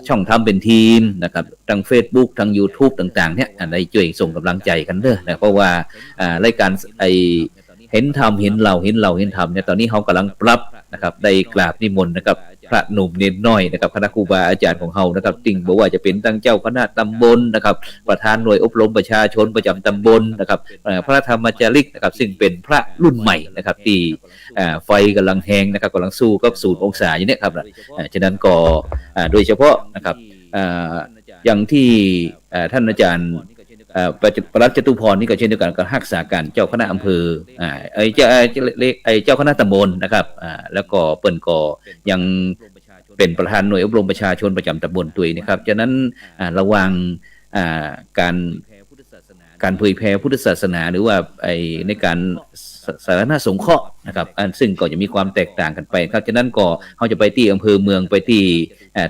ช่องทำเป็นทีมนะครับทั้ง Facebook ทั้ง YouTube ต่างๆเนี่ยได้ช่วยส่งกำลังใจกันเด้อนะเพราะว่ารายการเห็นธรรมเห็นเราเห็นธรรมเนี่ยตอนนี้เขากำลังปรับนะครับได้กราบนิมนต์นะครับพระหนุ่มเนนน้อยนะครับคณะครูบาอาจารย์ของเฮานะครับติ่งบอกว่าจะเป็นตั้งเจ้าคณะตำบลนะครับประธานหน่วยอบรมประชาชนประจำตำบลนะครับพระธรรมจาริกนะครับซึ่งเป็นพระรุ่นใหม่นะครับที่ไฟกำลังแหงนะครับกำลังสู้กับ0 องศาอยู่เนี่ยครับฉะนั้นก็โดยเฉพาะนะครับอย่างที่ท่านอาจารย์ปลัดจตุพรนี่ก็เช่นเดียวกันกับรักษาการเจ้าคณะอำเภอเจ้าคณะตำบลนะครับแล้วก็เปิ้นก็ยังเป็นประธานหน่วยอบรมประชาชนประจำตำบลตัวนะครับฉะนั้นระวังการเผยแพร่พุทธศาสนาหรือว่าในการสาธารณสงเคราะห์นะครับซึ่งก็จะมีความแตกต่างกันไปครับฉะนั้นก็เขาจะไปที่อำเภอเมืองไปที่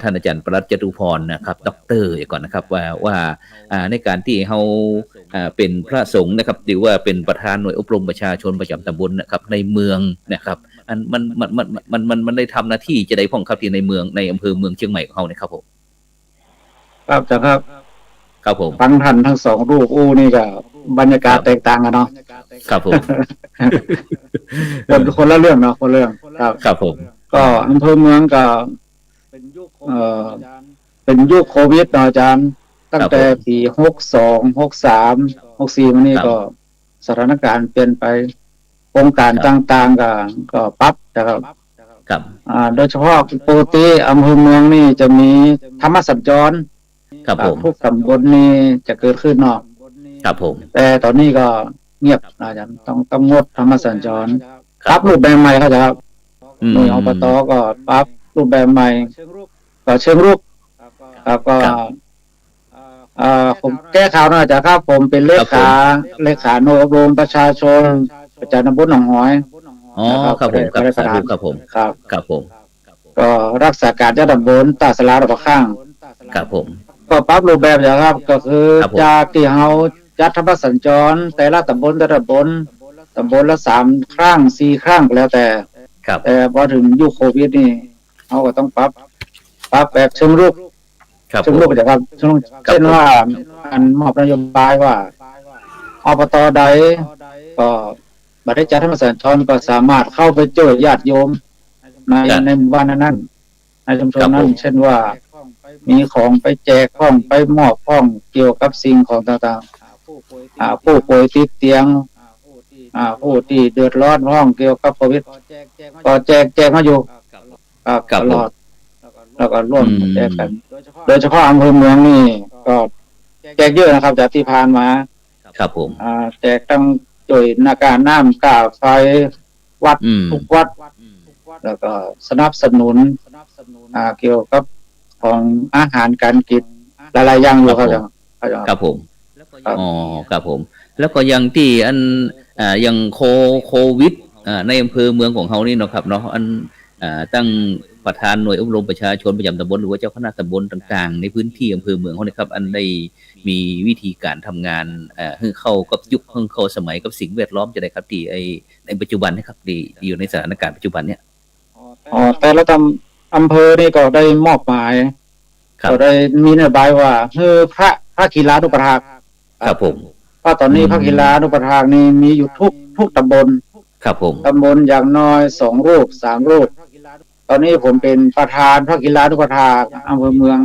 ท่านอาจารย์ปลัดจตุพรนะครับด็อกเตอร์ก่อนนะครับว่าในการที่เขาเป็นพระสงฆ์นะครับหรือว่าเป็นประธานหน่วยอบรมประชาชนประจำตำบลนะครับในเมืองนะครับมันได้ทำหน้าที่จะได้พ้องครับที่ในเมืองในอำเภอเมืองเชียงใหม่ของเขาเนี่ยครับผมครับจ้ะครับครับผมฟังท่านทั้งสองรูปนี่ก็บรรยากาศแตกต่างกันเนาะครับผมคนละเรื่องเนาะคนละเรื่องครับผมก็อำเภอเมืองก็เป็นยุคโควิดเนาะอาจารย์ตั้งแต่ปี62 63 64มานี่ก็สถานการณ์เปลี่ยนไปโครงการต่างๆก็ปรับนะครับครับโดยเฉพาะปกติอำเภอเมืองนี่จะมีธรรมสัญจรครับผมทุกตำบลนี่จะเกิดขึ้นเนาะครับผมแต่ตอนนี้ก็เงียบอาจารย์ต้องงดธรรมสัญจรปรับรูปแบบใหม่ครับครับหน่วยอบตก็ปรับรูปแบบใหม่ก็เชิงรุกครับก็ผมแก้ข่าวหน่อยจ้ะครับผมเป็นเลขาหน่วยอบรมประชาชนประจำตำบลหนองหอยครับผมครับผมครับผมก็รักษาการเจ้าตำบลตาสลาดอกข้างครับผมก็ปรับรูปแบบจ้ะครับก็คือจากที่เฮาจัดธรรมสัญจรแต่ละตำบลละ3 ครั้ง 4 ครั้งแล้วแต่พอถึงยุคโควิดนี่เฮาก็ต้องปรับแบบเชิงรุกจ้ะครับเช่นว่าอันมอบนโยบายว่าอบตใดก็บัดได้จัดธรรมสัญจรก็สามารถเข้าไปช่วยญาติโยมในหมู่บ้านนั้นในชุมชนนั้นเช่นว่ามีของไปแจกของไปมอบของเกี่ยวกับสิ่งของต่างๆผู้ป่วยติดเตียงผู้ที่เดือดร้อนห้องเกี่ยวกับโควิดก็แจกมาอยู่ตลอดแล้วก็ร่วมแจกกันโดยเฉพาะอำเภอเมืองนี่ก็แจกเยอะนะครับจากที่ผ่านมาครับผมแจกตั้งจ่วยนาการน้ำค่าไฟวัดทุกวัดแล้วก็สนับสนุนเกี่ยวกับของอาหารการกินหลายๆอย่างอยู่ครับผมครับผมแล้วก็อย่างที่อย่างโควิดในอำเภอเมืองของเฮานี่เนาะครับเนาะตั้งประธานหน่วยอบรมประชาชนประจำตำบลหรือว่าเจ้าคณะตำบลต่างๆในพื้นที่อำเภอเมืองเฮานะครับได้มีวิธีการทำงานให้เข้ากับยุคเข้าสมัยกับสิ่งแวดล้อมจะได้ครับที่ในปัจจุบันนะครับที่อยู่ในสถานการณ์ปัจจุบันเนี่ยแต่ละอำเภอนี่ก็ได้มอบหมายก็ได้มีนโยบายว่าพระกีฬานุปถากครับผมเพราะตอนนี้พระกีฬานุปถากนี่มีอยู่ทุกตำบลครับผมตำบลอย่างน้อย2 รูป 3 รูปตอนนี้ผมเป็นประธานพระกีฬานุปถากอำเภอเมือง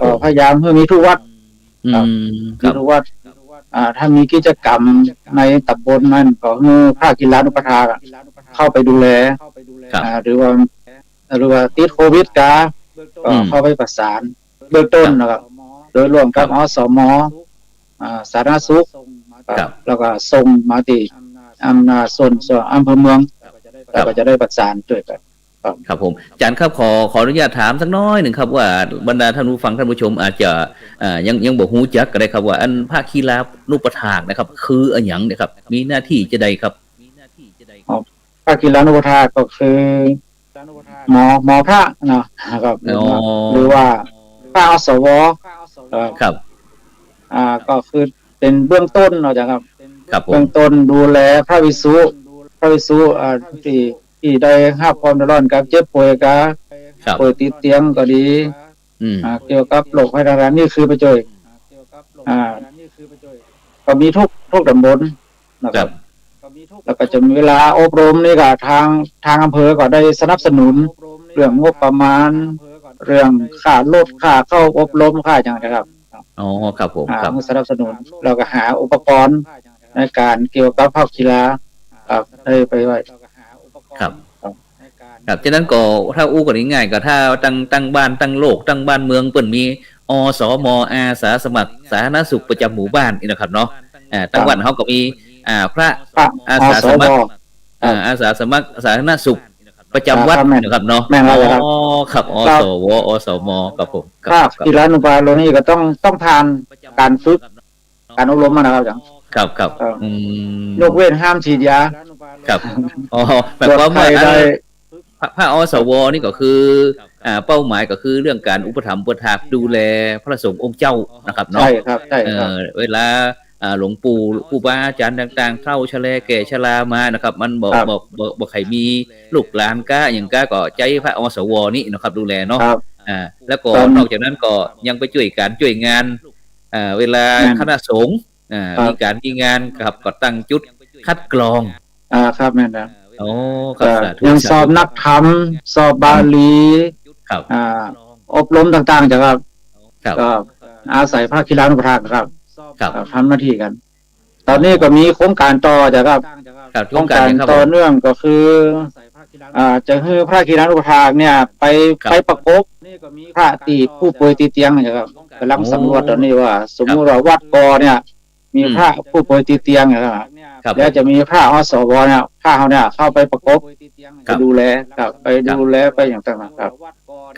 ก็พยายามให้มีทุกวัดมีทุกวัดถ้ามีกิจกรรมในตำบลนั้นก็ให้พระกีฬานุปถากเข้าไปดูแลหรือว่าติดโควิดก็เข้าไปประสานเบื้องต้นนะครับโดยร่วมกับอสมสาธารณสุขแล้วก็ส่งมาที่อำนาจส่วนอำเภอเมืองแล้วก็จะได้ประสานด้วยกันครับผมอาจารย์ครับขออนุญาตถามสักน้อยหนึ่งครับว่าบรรดาท่านผู้ฟังท่านผู้ชมอาจจะยังบ่ฮู้จักก็ได้ครับว่าอันภาคีฬานุปถากนะครับคืออันหยังเนี่ยครับมีหน้าที่จะใดครับภาคีฬานุปถากก็คือหมอพระนะครับหรือว่าพระอสวครับก็คือเป็นเบื้องต้นเนาะจ้ะครับเบื้องต้นดูแลพระภิกษุที่ได้รับความเดือดร้อนกับเจ็บป่วยป่วยติดเตียงก็ดี เกี่ยวกับโรคภัยต่างๆนี่คือไปช่วยอ่าก็มีทุกตำบลนะครับแล้วก็จะมีเวลาอบรมนี่ก็ทางอำเภอก็ได้สนับสนุนเรื่องงบประมาณเรื่องค่ารถค่าเข้าอบรมค่าอย่างนะครับอ๋อครับผมครับสนับสนุนเราก็หาอุปกรณ์ในการเกี่ยวกับภาคกีฬาได้ไปไว้ครับครับฉะนั้นก็ถ้าอู้กันง่ายๆก็ถ้าตั้งบ้านตั้งโลกตั้งบ้านเมืองเปิ่นมีอสมอาสาสมัครสาธารณสุขประจำหมู่บ้านนี่นะครับเนาะตั้งวันเขาก็มีพระอาสาสมัครอาสาสมัครสาธารณสุขประจำวัดนะครับเนาะครับอสวอสมครับผมครับกีฬานุบาลนี่ก็ต้องผ่านการฝึกการอบรมมานะครับจังครับยกเว้นห้ามฉีดยาครับอ๋อแบบว่าพระอสวนี่ก็คือเป้าหมายก็คือเรื่องการอุปถัมภ์อุปถากดูแลพระสงฆ์องค์เจ้านะครับเนาะใช่ครับใช่ครับเวลาหลวงปู่ครูบาอาจารย์ต่างๆเฒ่าชะแลแก่ชรามานะครับมันบอกใครมีลูกหลานก้าอย่างก้าก็ใจพระอสวนี่นะครับดูแลเนาะแล้วก็นอกจากนั้นก็ยังไปช่วยงานเวลาคณะสงฆ์มีงานครับก็ตั้งจุดคัดกรองครับแม่นนะโอ้ครับยังสอบนักธรรมสอบบาลีครับอบรมต่างๆจะครับก็อาศัยภาคกีฬานุปถัมภ์ครับทำหน้าที่กันตอนนี้ก็มีโครงการต่อจะครับโครงการต่อเนื่องก็คือจะให้ภาคกีฬานุปถัมภ์เนี่ยไปประกบพระที่ผู้ป่วยติดเตียงนะครับกำลังสำรวจตอนนี้ว่าสมมุติว่าวัดกอเนี่ยมีพระผู้ป่วยติดเตียงนะครับแล้วจะมีพระอสวเนี่ยพระเขาเนี่ยเข้าไปประกบไปดูแลครับไปดูแลไปอย่างต่างๆครับ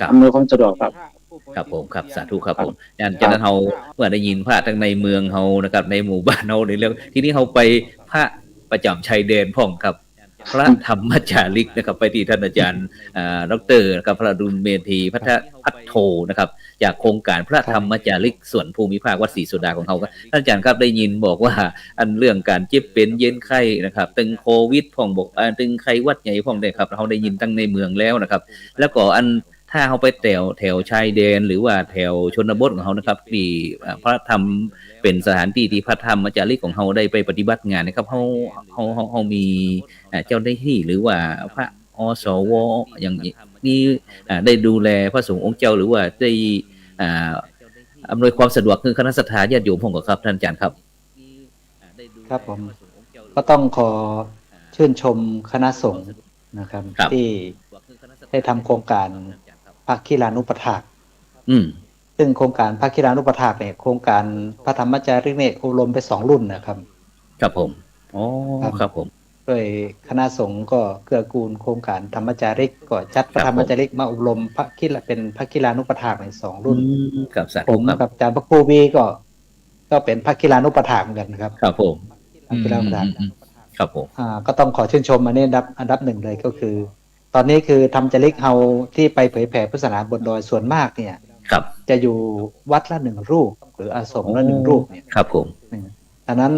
อำนวยความสะดวกครับครับผมครับสาธุครับผมจากนั้นเราเมื่อได้ยินพระทั้งในเมืองเรานะครับในหมู่บ้านเราในเรื่องที่นี้เราไปพระประจำชายแดนพ่องครับพระธรรมจาริกนะครับไปที่ท่านอาจารย์ดร.นะครับพระดุลเมธีพัฒโทนะครับจากโครงการพระธรรมจาริกส่วนภูมิภาควัดศรีสุดาของเขาครับท่านอาจารย์ครับได้ยินบอกว่าอันเรื่องการเจ็บเป็นเย็นไข้นะครับตึงโควิดพ่องบอกตึงไข้วัดใหญ่พ่องได้ครับเราได้ยินตั้งในเมืองแล้วนะครับแล้วก็ถ้าเขาไปแถวชายแดนหรือว่าแถวชนบทของเขานะครับที่พระธรรมเป็นสถานที่ที่พระธรรมจาริกของเขาได้ไปปฏิบัติงานนะครับเขามีเจ้าหน้าที่หรือว่าพระอสวอย่างนี้ได้ดูแลพระสงฆ์องค์เจ้าหรือว่าได้อำนวยความสะดวกคือคณะสัตยาญาติโยมผมก็ครับท่านอาจารย์ครับครับผมก็ต้องขอชื่นชมคณะสงฆ์นะครับที่ได้ทำโครงการภาคกีฬานุปถากซึ่งโครงการภาคกีฬานุปถากเนี่ยโครงการพระธรรมจาริกเนี่ยอบรมไป2รุ่นนะครับครับผมอ๋อครับผมโดยคณะสงฆ์ก็เกื้อกูลโครงการธรรมจาริกก็จัดพระธรรมจาริกมาอบรมพระกีฬาเป็นพระกีฬานุปถากใน2รุ่นครับผมกับอาจารย์พระครูวีก็เป็นพระกีฬานุปถากเหมือนกันนะครับครับผมพระกีฬานุปถากครับผมก็ต้องขอชื่นชมอันนี้อันดับ1เลยก็คือตอนนี้คือธรรมจาริกเฮาที่ไปเผยแผ่พุทธศาสนาบนดอยส่วนมากเนี่ยจะอยู่วัดละ1รูปหรืออาสมละ1รูปเนี่ยครับผมดังนั้น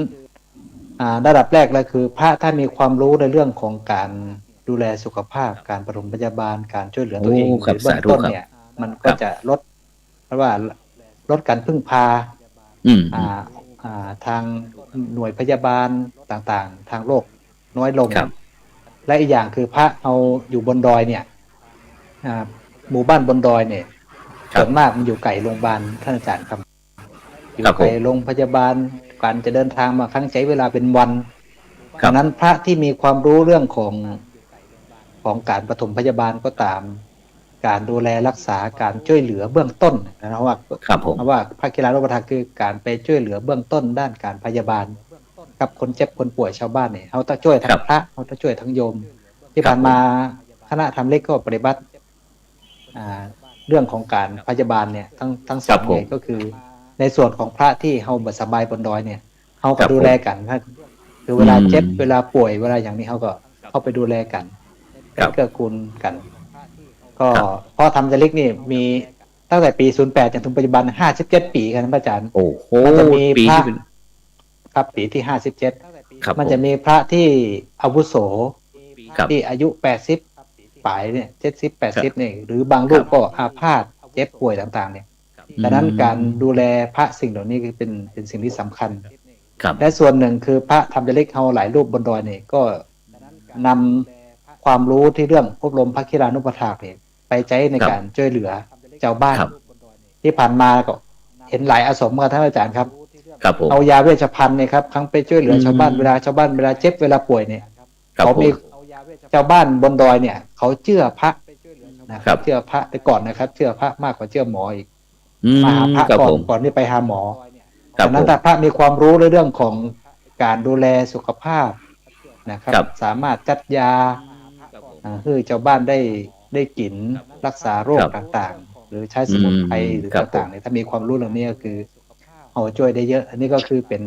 ระดับแรกเลยคือพระถ้ามีความรู้ในเรื่องของการดูแลสุขภาพการปฐมพยาบาลการช่วยเหลือตัวเองในเบื้องต้นเนี่ยมันก็จะลดเพราะว่าลดการพึ่งพาทางหน่วยพยาบาลต่างๆทางโลกน้อยลงและอีกอย่างคือพระเอาอยู่บนดอยเนี่ยหมู่บ้านบนดอยเนี่ยส่วนมากมันอยู่ไกลโรงพยาบาลท่านอาจารย์ครับอยู่ไกลโรงพยาบาลการจะเดินทางมาครั้งใช้เวลาเป็นวันดังนั้นพระที่มีความรู้เรื่องของการปฐมพยาบาลก็ตามการดูแลรักษาการช่วยเหลือเบื้องต้นนะว่าพระกีฬานุปถากคือการไปช่วยเหลือเบื้องต้นด้านการพยาบาลกับคนเจ็บคนป่วยชาวบ้านเนี่ยเขาต้องช่วยทั้งพระเขาต้องช่วยทั้งโยมที่ผ่านมาคณะธรรมเล็กก็ปฏิบัติเรื่องของการพยาบาลเนี่ยทั้งสองเลยก็คือในส่วนของพระที่เขาบ่สบายบนดอยเนี่ยเขาก็ดูแลกันคือเวลาเจ็บเวลาป่วยเวลาอย่างนี้เขาก็เข้าไปดูแลกันเกื้อกูลกันก็พอทำจาริกนี่มีตั้งแต่ปี08จนถึงปัจจุบัน57ปีกันอาจารย์มันจะมีพระครับปีที่57มันจะมีพระที่อาวุโสที่อายุ80ปลายเนี่ย70-80เนี่ยหรือบางรูปก็อาพาธ เจ็บป่วยต่างๆเนี่ยดังนั้นการดูแลพระสิ่งเหล่านี้คือเป็นสิ่งที่สำคัญและส่วนหนึ่งคือพระธรรมจาริกเฮาหลายรูปบนดอยเนี่ยก็นำความรู้ที่เรื่องอบรมพระคีรานุปถากเนี่ยไปใช้ในการช่วยเหลือชาวบ้านที่ผ่านมาก็เห็นหลายอาสมครับท่านอาจารย์ครับเอายาเวชภัณฑ์เนี่ยครับครั้งไปช่วยเหลือชาวบ้านเวลาเจ็บเวลาป่วยเนี่ยเขามีชาวบ้านบนดอยเนี่ยเขาเชื่อพระนะครับเชื่อพระแต่ก่อนนะครับเชื่อพระมากกว่าเชื่อหมออีกมาหาพระก่อนที่ไปหาหมอดังนั้นถ้าพระมีความรู้ในเรื่องของการดูแลสุขภาพนะครับสามารถจัดยาให้ชาวบ้านได้กินรักษาโรคต่างๆหรือใช้สมุนไพรหรือต่างๆเนี่ยถ้ามีความรู้เรื่องนี้ก็คือเอาช่วยได้เยอะอันนี้ก็คือเป็น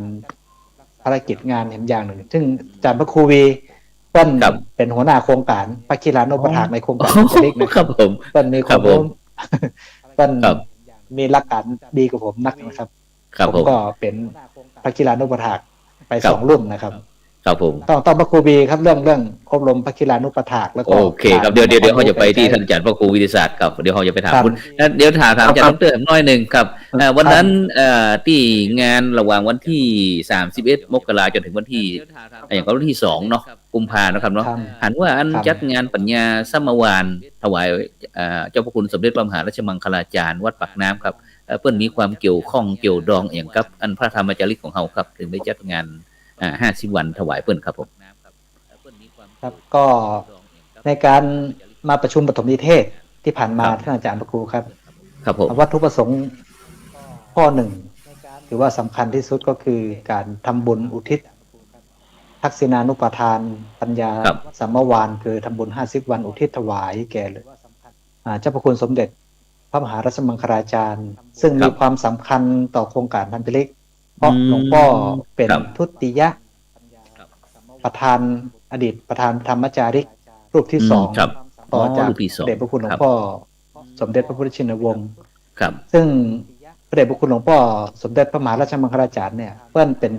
ภารกิจงานอย่างหนึ่งซึ่งอาจารย์พระครูวีเปิ้ลเป็นหัวหน้าโครงการพระคีรานุปถากในโครงการเล็กนะครับเปิ้ลมีความรู้เปิ้ลมีหลักการดีกว่าผมนักนะครับผมก็เป็นพระคีรานุปถากไป2 รุ่นนะครับครับผมต้องพระครูบีครับเรื่องอบรมพระคีรานุปถากแล้วก็โอเคครับเดี๋ยวเขาจะไปที่ท่านอาจารย์พระครูวิทยาศาสตร์ครับเดี๋ยวเขาจะไปถามคุณเดี๋ยวถามอาจารย์ดร.น้อยนึงครับวันนั้นที่งานระหว่างวันที่31มกราจนถึงวันที่อย่างวันที่2เนาะกุมภาพันธ์นะครับเนาะหันว่าอันจัดงานปัญญาสัมมวานถวายเจ้าพระคุณสมเด็จพระมหาราชมังคลาจารย์วัดปากน้ำครับเปิ้นมีความเกี่ยวข้องเกี่ยวดองอย่างกับอันพระธรรมจาริกของเฮาครับถึงได้จัดงาน50 วันถวายเปิ้นครับผมครับก็ในการมาประชุมปฐมนิเทศที่ผ่านมาท่านอาจารย์พระครูครับครับผมวัตถุประสงค์ข้อหนึ่งถือว่าสำคัญที่สุดก็คือการทำบุญอุทิศทักษิณานุปทานปัญญาสัมมวานคือทำบุญ50 วันอุทิศถวายแก่เจ้าพระคุณสมเด็จพระมหาราชมังคลาจารย์ซึ่งมีความสำคัญต่อโครงการธรรมจาริกเพราะหลวงพ่อเป็นทุติยประธานอดีตประธานธรรมจาริกรูปที่2ต่อจากเดชพระคุณหลวงพ่อสมเด็จพระพุทธชินวงศ์ซึ่งพระเดชพระคุณหลวงพ่อสมเด็จพระมหาราชมังคลาจารย์เนี่ยเพิ่นเป็น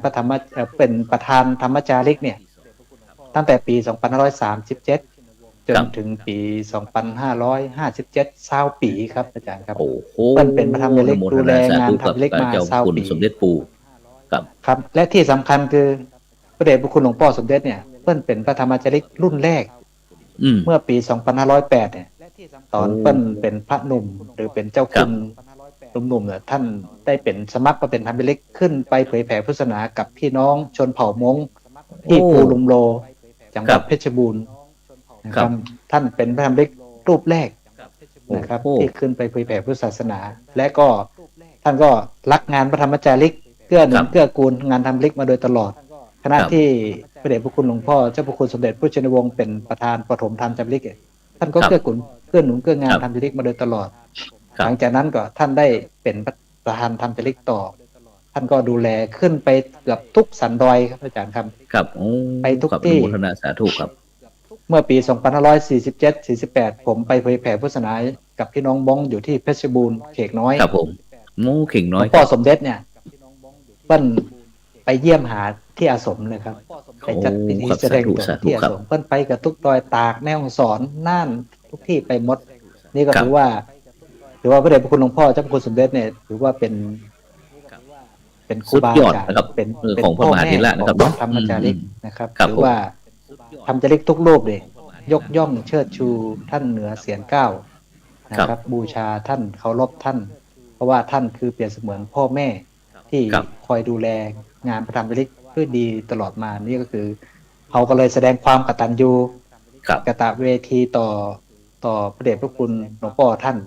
เป็นประธานธรรมจาริกเนี่ยตั้งแต่ปี2537จนถึงปี2557 20 ปีครับอาจารย์ครับเพิ่นเป็นประธานธรรมจาริกดูแลงานธรรมจาริกมา20 ปีสมเด็จปู่ครับและที่สำคัญคือพระเดชพระคุณหลวงพ่อสมเด็จเนี่ยเพิ่นเป็นพระธรรมจาริกรุ่นแรกเมื่อปี2508เนี่ยตอนเพิ่นเป็นพระหนุ่มหรือเป็นเจ้าคุณหนุ่มๆเนี่ยท่านได้เป็นสมัครมาเป็นธรรมจาริกขึ้นไปเผยแผ่พุทธศาสนากับพี่น้องชนเผ่ามงที่ภูลุมโลจังหวัดเพชรบูรณ์นะครับท่านเป็นพระธรรมจาริกรูปแรกนะครับที่ขึ้นไปเผยแผ่พุทธศาสนาและก็ท่านก็รักงานพระธรรมจาริกเกื้อหนุนเกื้อกูลงานธรรมจาริกมาโดยตลอดขณะที่พระเดชพระคุณหลวงพ่อเจ้าพระคุณสมเด็จพระชินวงศ์เป็นประธานปฐมธรรมจาริกท่านก็เกื้อหนุนเกื้องานธรรมจาริกมาโดยตลอดหลังจากนั้นก็ท่านได้เป็นประธานธรรมจาริกต่อท่านก็ดูแลขึ้นไปเกือบทุกสันดอยครับอาจารย์ครับไปทุกที่มุทนาสาธุครับเมื่อปี2547-48ผมไปเผยแผ่พุทธศาสนากับพี่น้องบ้องอยู่ที่เพชรบูรณ์เขกน้อยครับผมเขกน้อยหลวงพ่อสมเด็จเนี่ยเปิ้นไปเยี่ยมหาที่อาสมเลยครับไปจัดพิธีแสดงที่อาสมเปิ้นไปกับทุกดอยตากแม่ฮ่องสอนน่านทุกที่ไปหมดนี่ก็ถือว่าพระเดชพระคุณหลวงพ่อเจ้าพระคุณสมเด็จเนี่ยถือว่าเป็นครูบาอาจารย์เป็นของพระมหาเถระนะครับธรรมจาริกนะครับถือว่าธรรมจาริกทุกรูปเลยยกย่องเชิดชูท่านเหนือเสียรเก้านะครับบูชาท่านเคารพท่านเพราะว่าท่านคือเปรียบเสมือนพ่อแม่ที่คอยดูแลงานพระธรรมจาริกเพื่อดีตลอดมานี่ก็คือเขาก็เลยแสดงความกตัญญูกตเวทีต่อพระเดชพระคุณหลวงพ่อท่าน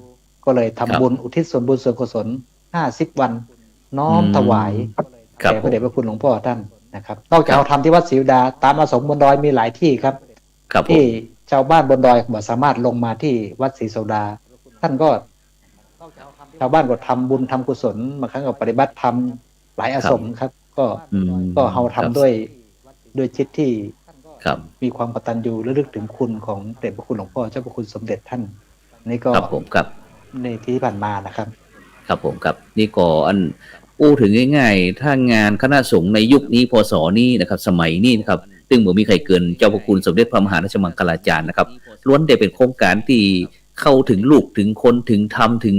ก็เลยทำบุญอุทิศส่วนบุญส่วนกุศล50 วันน้อมถวายแด่พระเดชพระคุณหลวงพ่อท่านนะครับนอกจากเราทำที่วัดศรีดาตามอาสมบนดอยมีหลายที่ครับที่ชาวบ้านบนดอยสามารถลงมาที่วัดศรีโสดาท่านก็ชาวบ้านก็ทำบุญทำกุศลบางครั้งก็ปฏิบัติธรรมหลายอาสมครับก็เราทำด้วยจิตที่มีความกตัญญูระลึกถึงคุณของเดชพระคุณหลวงพ่อเจ้าพระคุณสมเด็จท่านนี่ก็ในที่ผ่านมานะครับครับผมครับนี่ก็อู้ถึงง่ายๆถ้างานคณะสงฆ์ในยุคนี้พศนี้นะครับสมัยนี้นะครับซึ่งบ่มีใครเกินเจ้าพระคุณสมเด็จพระมหาราชมังคลาจารย์นะครับล้วนแต่เป็นโครงการที่ เข้าถึงลูกถึงคนถึงธรรมถึง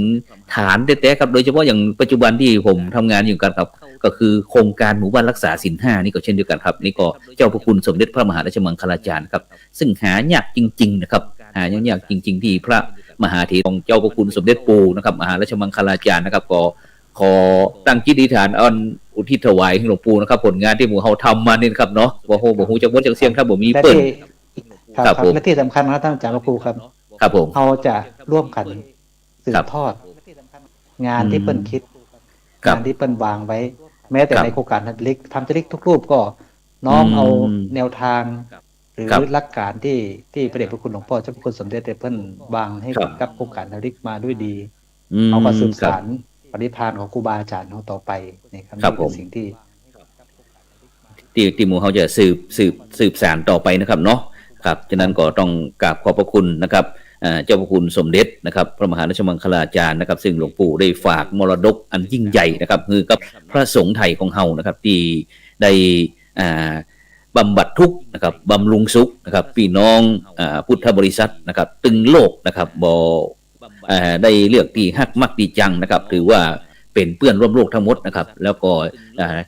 ฐานแท้ๆครับโดยเฉพาะอย่างปัจจุบันที่ผมทำงานอยู่กันครับก็คือโครงการหมู่บ้านรักษาศีล 5นี่ก็เช่นเดียวกันครับนี่ก็เจ้าพระคุณสมเด็จพระมหาราชมังคลาจารย์ครับซึ่งหายากจริงๆนะครับหายากจริงๆที่พระมหาเถรของเจ้าพระคุณสมเด็จปู่นะครับมหาราชมังคลาจารย์นะครับก็ขอตั้งจิตอธิษฐานอุทิศถวายให้หลวงปู่นะครับผลงานที่หมู่เฮาทำมานี่ครับเนาะบ่ฮู้จักบ่จักเสียงครับบ่มีเปิ้นครับและที่สำคัญนะท่านอาจารย์พระครูครับครับผมเราจะร่วมกันสืบทอดงานที่เปิ้นคิดงานที่เปิ้นวางไว้แม้แต่ในโครงการทำจริกทุกรูปก็น้อมเอาแนวทางหรือหลักการที่พระเดชพระคุณหลวงพ่อเจ้าพระคุณสมเด็จเพิ่นวางให้กับโครงการทำจริกมาด้วยดีเอามาสืบสานปฏิภาณของครูบาอาจารย์ของต่อไปนี่ครับเป็นสิ่งที่หมู่เฮาจะสืบสานต่อไปนะครับเนาะครับฉะนั้นก็ต้องกราบขอบพระคุณนะครับเจ้าพระคุณสมเด็จนะครับพระมหาราชมังคลาจารย์นะครับซึ่งหลวงปู่ได้ฝากมรดกอันยิ่งใหญ่นะครับคือกับพระสงฆ์ไทยของเฮานะครับที่ได้บำบัดทุกข์นะครับบำรุงสุขนะครับพี่น้องพุทธบริษัทนะครับตึงโลกนะครับบ่ได้เลือกที่ฮักมักดีจังนะครับถือว่าเป็นเปื้อนร่วมโลกทั้งหมดนะครับแล้วก็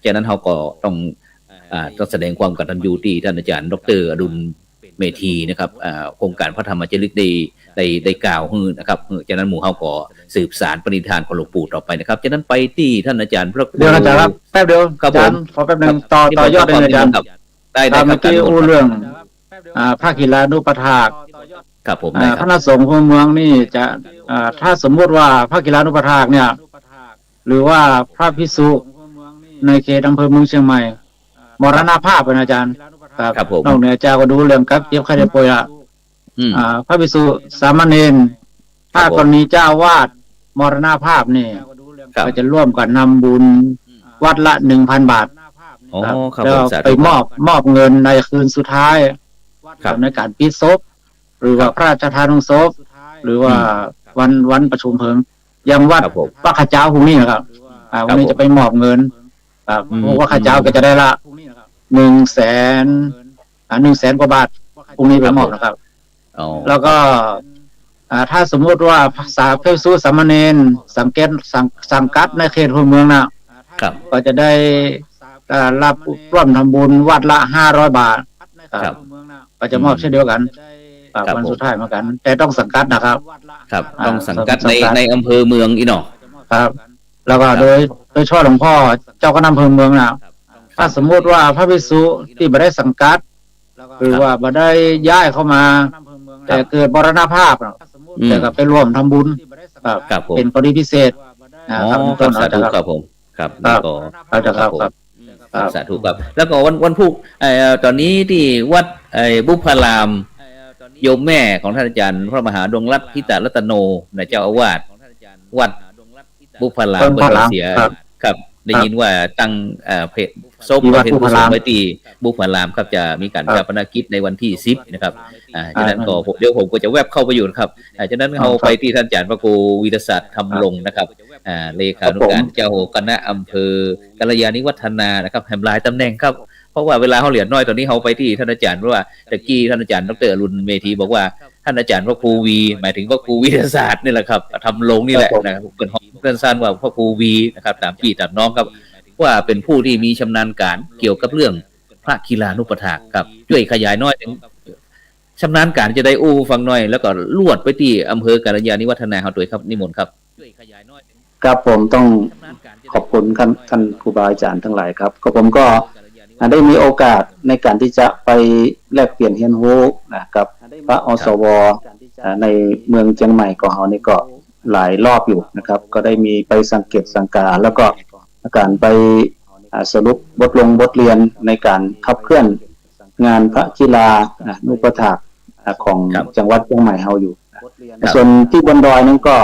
จากนั้นเฮาก็ต้องแสดงความกตัญญูที่ท่านอาจารย์ดร.อดุลเมธีนะครับโครงการพระธรรมจริกได้กล่าวนะครับจากนั้นหมู่เฮาก็สืบสานปณิธานของหลวงปู่ต่อไปนะครับจากนั้นไปที่ท่านอาจารย์พระครูเดี๋ยวอาจารย์ครับแป๊บเดียวอาจารย์ขอแป๊บนึงต่อยอดเลยอาจารย์ได้ครับเมื่อกี้อู้เรื่องภาคกีฬานุปถากครับผมคณะสงฆ์ของเมืองนี่จะถ้าสมมติว่าภาคกีฬานุปถากเนี่ยหรือว่าพระภิกษุในเขตอำเภอเมืองเชียงใหม่มรณภาพเป็นอาจารย์ครับผมนอกเหนือจากก็ดูเรื่องกับเจ็บไข้ได้ป่วยพระภิกษุสามเณรถ้ากรณีเจ้าวาดมรณภาพนี่ก็จะร่วมกันนำบุญวัดละ 1,000 บาทแล้วไปมอบเงินในคืนสุดท้ายในการปิดศพหรือว่าพระราชทานศพหรือว่าวันประชุมเพลิงยังวัดพระข้าเจ้าพรุ่งนี้นะครับวันนี้จะไปมอบเงินว่าข้าเจ้าก็จะได้ละ100,000 กว่าบาทพรุ่งนี้ไปมอบนะครับแล้วก็ถ้าสมมติว่าสาภิกษุสามเณรสังกัดในเขตหัวเมืองนะก็จะได้รับร่วมทำบุญวัดละ500 บาทก็จะมอบเช่นเดียวกันวันสุดท้ายเหมือนกันแต่ต้องสังกัดนะครับครับต้องสังกัดในอำเภอเมืองอีหนอครับแล้วก็โดยช่อหลวงพ่อเจ้าคณะอำเภอเมืองนะถ้าสมมติว่าพระภิกษุที่บ่ได้สังกัดหรือว่าบ่ได้ย้ายเข้ามาแต่เกิดมรณภาพแต่ก็ไปร่วมทำบุญเป็นกรณีพิเศษครับสาธุครับผมครับครับสาธุครับแล้วก็วันพุธตอนนี้ที่วัดบุพารามโยมแม่ของท่านอาจารย์พระมหาดวงรัตน์ทิตารัตโนนะเจ้าอาวาสวัดบุพารามเพิ่นเสียครับได้ยินว่าตั้งเพจศพเพจบุพารามไว้ที่บุพารามครับจะมีการชาปนกิจในวันที่10นะครับฉะนั้นก็เดี๋ยวผมก็จะแวบเข้าไปอยู่ครับฉะนั้นเอาไปที่ท่านอาจารย์พระครูวิทยาศาสตร์ธรรมลงนะครับเลขานุการเจ้าคณะอำเภอกัลยาณิวัฒนานะครับแห่งหลายตำแหน่งครับเพราะว่าเวลาเขาเหลือน้อยตอนนี้เขาไปที่ท่านอาจารย์เพราะว่าตะกี้ท่านอาจารย์ดร.อรุณเมธีบอกว่าท่านอาจารย์พระครูวีหมายถึงพระครูวิทยาศาสตร์นี่แหละครับทำลงนี่แหละนะครับเป็นเพื่อนสั้นว่าพระครูวีนะครับตามพี่ตามน้องครับว่าเป็นผู้ที่มีชำนาญการเกี่ยวกับเรื่องพระกีฬานุปถากครับช่วยขยายน้อยถึงชำนาญการจะได้ฟังน้อยแล้วก็ลวดไปที่อำเภอกัลยาณิวัฒนาเฮาด้วยครับนิมนต์ครับครับผมต้องขอบคุณท่านครูบาอาจารย์ทั้งหลายครับก็ผมก็ได้มีโอกาสในการที่จะไปแลกเปลี่ยนเรียนรู้กับพระอสวในเมืองเชียงใหม่ของเฮานี่ก็หลายรอบอยู่นะครับก็ได้มีไปสังเกตสังกาแล้วก็การไปสรุปบทเรียนในการขับเคลื่อนงานพระกีฬานุปถากของจังหวัดเชียงใหม่เฮาอยู่ส่วนที่บนดอยนั้นก็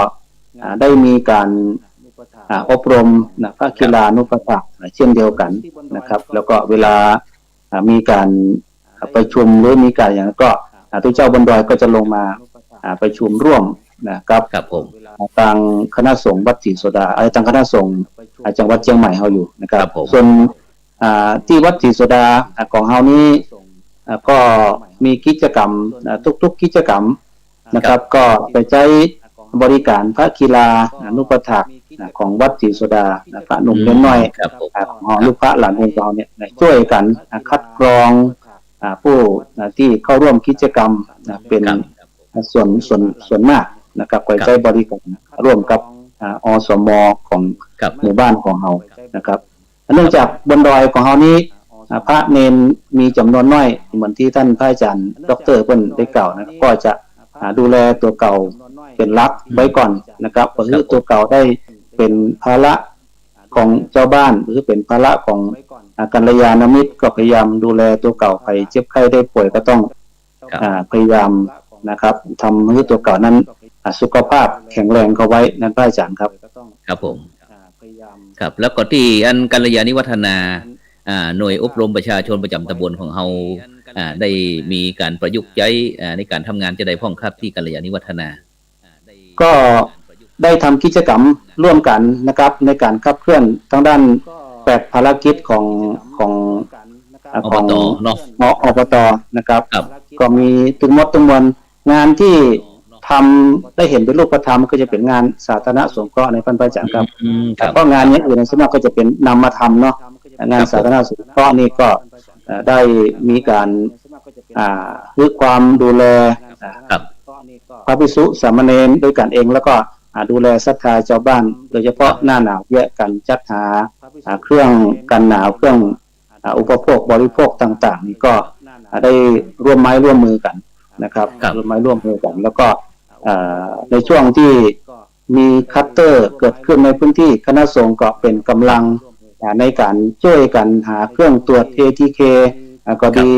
ได้มีการอบรมพระกีฬานุปถากเช่นเดียวกันนะครับแล้วก็เวลามีการประชุมหรือมีการอย่างก็ทุกเจ้าบนดอยก็จะลงมาประชุมร่วมนะครับทางคณะสงฆ์วัดศรีโสดาทางคณะสงฆ์จังหวัดเชียงใหม่เฮาอยู่นะครับส่วนที่วัดศรีโสดาของเฮานี้ก็มีกิจกรรมทุกๆกิจกรรม นะครับก็ไปใช้บริการพระกีฬานุปถากของวัดศรีโสดาพระหนุ่มเล็กน้อยของลูกพระหลานของเราเนี่ยช่วยกันคัดกรองผู้ที่เข้าร่วมกิจกรรมเป็นส่วนมากนะครับไปใช้บริการร่วมกับอสมของหมู่บ้านของเรานะครับเนื่องจากบนดอยของเรานี้พระเนนมีจำนวนน้อยเหมือนที่ท่านพระอาจารย์ดร.เพิ่นได้กล่าวนะก็จะดูแลตัวเก่าเป็นหลักไว้ก่อนนะครับก็คือตัวเก่าได้เป็นภาระของเจ้าบ้านหรือเป็นภาระของกัลยาณมิตรก็พยายามดูแลตัวเก่าไปเจ็บไข้ได้ป่วยก็ต้องพยายามนะครับทำให้ตัวเก่านั้นสุขภาพแข็งแรงเข้าไว้นั่นพระอาจารย์ครับครับผมครับแล้วก็ที่อันกัลยาณิวัฒนาหน่วยอบรมประชาชนประจำตำบลของเราได้มีการประยุกต์ใช้ในการทำงานจะได้พ้องครับที่กัลยาณิวัฒนาก็ได้ทำกิจกรรมร่วมกันนะครับในการขับเคลื่อนทางด้าน8ภารกิจของอบตเนาะอบตนะครับก็มีถึงหมดทั้งมวลงานที่ทำได้เห็นเป็นรูปธรรมก็จะเป็นงานสาธารณสงเคราะห์ในพันธุ์ประจักษ์ครับเพราะงานนี้อื่นส่วนมากก็จะเป็นนำมาทำเนาะงานสาธารณสงเคราะห์นี่ก็ได้มีการให้ความดูแลพระภิกษุสามเณรด้วยกันเองแล้วก็ดูแลศรัทธาชาวบ้านโดยเฉพาะหน้าหนาวแยกกันจัดหาเครื่องกันหนาวเครื่องอุปโภคบริโภคต่างๆนี่ก็ได้ร่วมไม้ร่วมมือกันนะครับร่วมไม้ร่วมมือกันแล้วก็ในช่วงที่มีคัตเตอร์เกิดขึ้นในพื้นที่คณะสงฆ์ก็เป็นกำลังในการช่วยกันหาเครื่องตรวจ ATK ก็ดี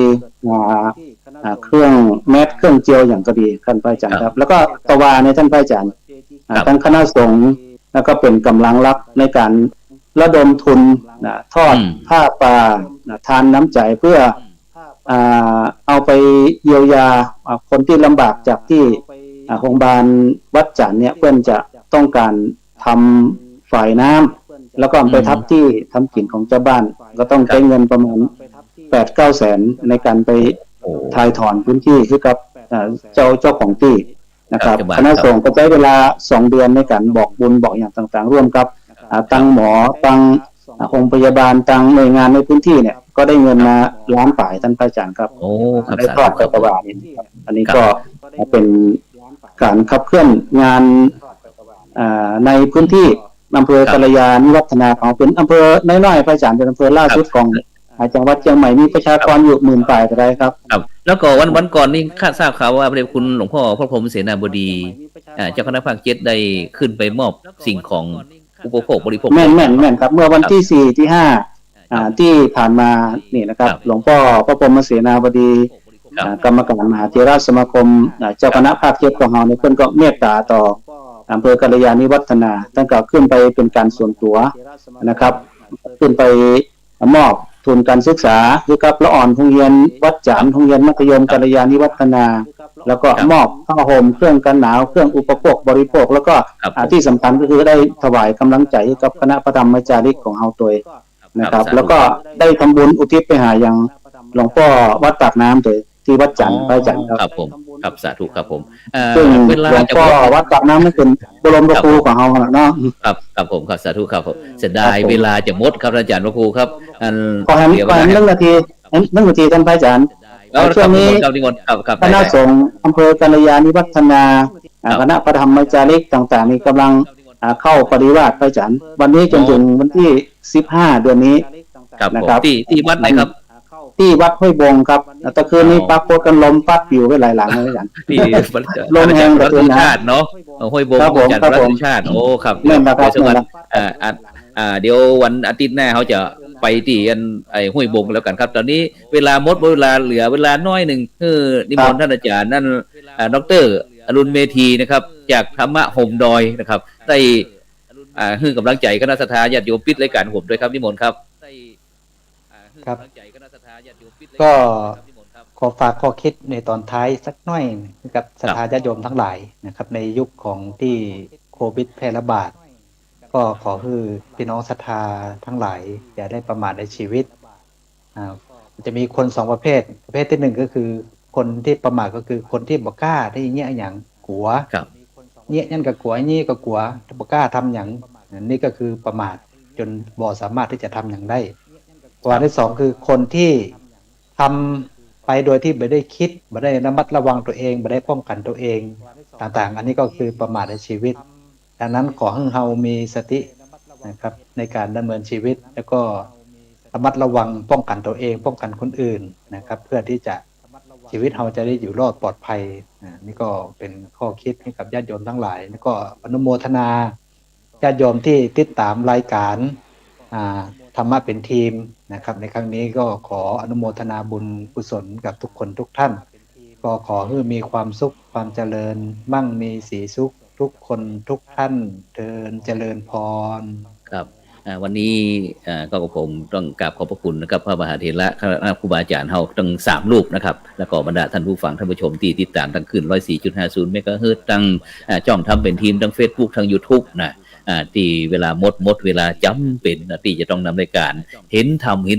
เครื่องแมสเครื่องเจลอย่างก็ดีท่านพระอาจารย์ครับแล้วก็ตวาในท่านพระอาจารย์ทั้งคณะสงฆ์แล้วก็เป็นกำลังรับในการระดมทุนทอดผ้าป่าทานน้ำใจเพื่อเอาไปเยียวยาคนที่ลำบากจากที่โรงพยาบาลวัดจันทร์เนี่ยเพื่อนจะต้องการทำฝ่ายน้ำแล้วก็ไปทับที่ทำกินของเจ้าบ้านก็ต้องใช้เงินประมาณ 8-9 แสนในการไปถ่ายถอนพื้นที่ให้กับเจ้าของที่นะครับคณะสงฆ์ก็ใช้เวลา2 เดือนในการบอกบุญบอกอย่างต่างๆร่วมกับตั้งหมอตั้งโรงพยาบาลตั้งหน่วยงานในพื้นที่เนี่ยก็ได้เงินมาล้านป่ายท่านพระอาจารย์ครับได้ทอดกระบานี่อันนี้ก็เป็นการขับเคลื่อนงานในพื้นที่อำเภอกัลยาณิวัฒนาของเป็นอำเภอน้อยๆพระอาจารย์เป็นอำเภอล่าสุดของจังหวัดเชียงใหม่มีประชากรอยู่10,000 ปลายก็ได้ครับแล้วก็วันก่อนนี่ข้าทราบข่าวว่าพระเดชคุณหลวงพ่อพระพรหมเสนาบดีเจ้าคณะภาค7ได้ขึ้นไปมอบสิ่งของอุปโภคบริโภคแม่นครับเมื่อวันที่4ที่5ที่ผ่านมานี่นะครับหลวงพ่อพระพรหมเสนาบดีกรรมการมหาเถรสมาคมเจ้าคณะภาค7ของเราในเพิ่นก็เมตตาต่ออำเภอกัลยาณิวัฒนาตั้งแต่ขึ้นไปเป็นการส่วนตัวนะครับขึ้นไปมอบทุนการศึกษาให้กับละอ่อนโรงเรียนวัดจันทร์โรงเรียนมัธยมกัลยาณิวัฒนาแล้วก็มอบผ้าห่มเครื่องกันหนาวเครื่องอุปโภคบริโภคแล้วก็ที่สำคัญก็คือได้ถวายกำลังใจให้กับคณะพระธรรมจาริกของเฮาตัวนะครับแล้วก็ได้ทำบุญอุทิศไปหายังหลวงพ่อวัดตากน้ำตัวที่วัดจันทร์พระอาจารย์ครับผมครับสาธุครับผมซึ่งหลวงพ่อวัดตากน้ำนั่นเป็นบรมครูของเฮาเนาะครับผมครับสาธุครับผมเสียดายเวลาจะหมดครับอาจารย์พระครูครับขอให้เรื่องนาทีท่านพระอาจารย์ช่วงนี้คณะสงฆ์อำเภอกัลยาณิวัฒนาคณะพระธรรมจาริกต่างๆนี่กำลังเข้าปฏิบัติพระอาจารย์วันนี้จนถึงวันที่15 เดือนนี้นะครับที่วัดไหนครับที่วัดห้วยบงครับแต่คืนนี้ปรากฏกันลมพัดอยู่ไว้หลายหลังเลยอาจารย์ลมแรงประตูชาติเนาะห้วยบงจัดประตูชาติโอ้ครับเดี๋ยววันอาทิตย์หน้าเขาจะไปที่ห้วยบงแล้วกันครับตอนนี้เวลาหมดเวลาเหลือเวลาน้อยหนึ่งนิมนต์ท่านอาจารย์นั่นดร.อรุณเมธีนะครับจากธรรมะห่มดอยนะครับได้ให้กำลังใจคณะสัตยาญาติโยมปิดรายการผมด้วยครับนิมนต์ครับครับก็ขอฝากข้อคิดในตอนท้ายสักหน่อยกับศรัทธาญาติโยมทั้งหลายนะครับในยุคของที่โควิดแพร่ระบาดก็ขอให้พี่น้องศรัทธาทั้งหลายอย่าได้ประมาทในชีวิตจะมีคน2 ประเภทที่1ก็คือคนที่ประมาทก็คือคนที่บ่กล้าที่เงี้ยอย่างค กลัว ครับ เนี่ยนั่นก็กลัวนี่ก็กลัวบ่กล้าทำอย่างนี่ก็คือประมาทจนบ่สามารถที่จะทำอย่างได้ตัวที่สองคือคนที่ทำไปโดยที่ไม่ได้คิดไม่ได้ระมัดระวังตัวเองไม่ได้ป้องกันตัวเองต่างๆอันนี้ก็คือประมาทในชีวิตดังนั้นขอให้เรามีสตินะครับในการดำเนินชีวิตแล้วก็ระมัดระวังป้องกันตัวเองป้องกันคนอื่นนะครับเพื่อที่จะชีวิตเราจะได้อยู่รอดปลอดภัยนี่ก็เป็นข้อคิดให้กับญาติโยมทั้งหลายแล้วก็อนุโมทนาญาติโยมที่ติดตามรายการธรรมะเป็นทีมนะครับในครั้งนี้ก็ขออนุโมทนาบุญกุศลกับทุกคนทุกท่านก็ขอให้มีความสุขความเจริญมั่งมีสีสุขทุกคนทุกท่านเจริญพรครับวันนี้ก็ผมต้องกราบขอบพระคุณนะครับพระมหาเถระครูบาอาจารย์เฮาทั้ง3รูปนะครับแล้วก็บรรดาท่านผู้ฟังท่านผู้ชมที่ติดตามทั้งคืน 104.50 เมกะเฮิรตซ์ทั้งจ้องทำเป็นทีมทั้ง Facebook ทั้ง YouTube นะที่เวลาหมดเวลาจำเป็นที่จะต้องนำรายการเห็นธรรมเห็น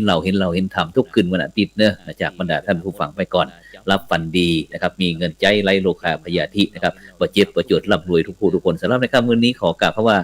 ธรรมทุกคืนวันอาทิตย์เนอะจากบรรดาท่านผู้ฟังไปก่อนรับฝันดีนะครับมีเงินใจไร้โลคาพยาธินะครับบ่เจ็บบ่จดร่ำรวยทุกผู้ทุกคนสำหรับในค่ำวันนี้ขอกราบเพราะว่า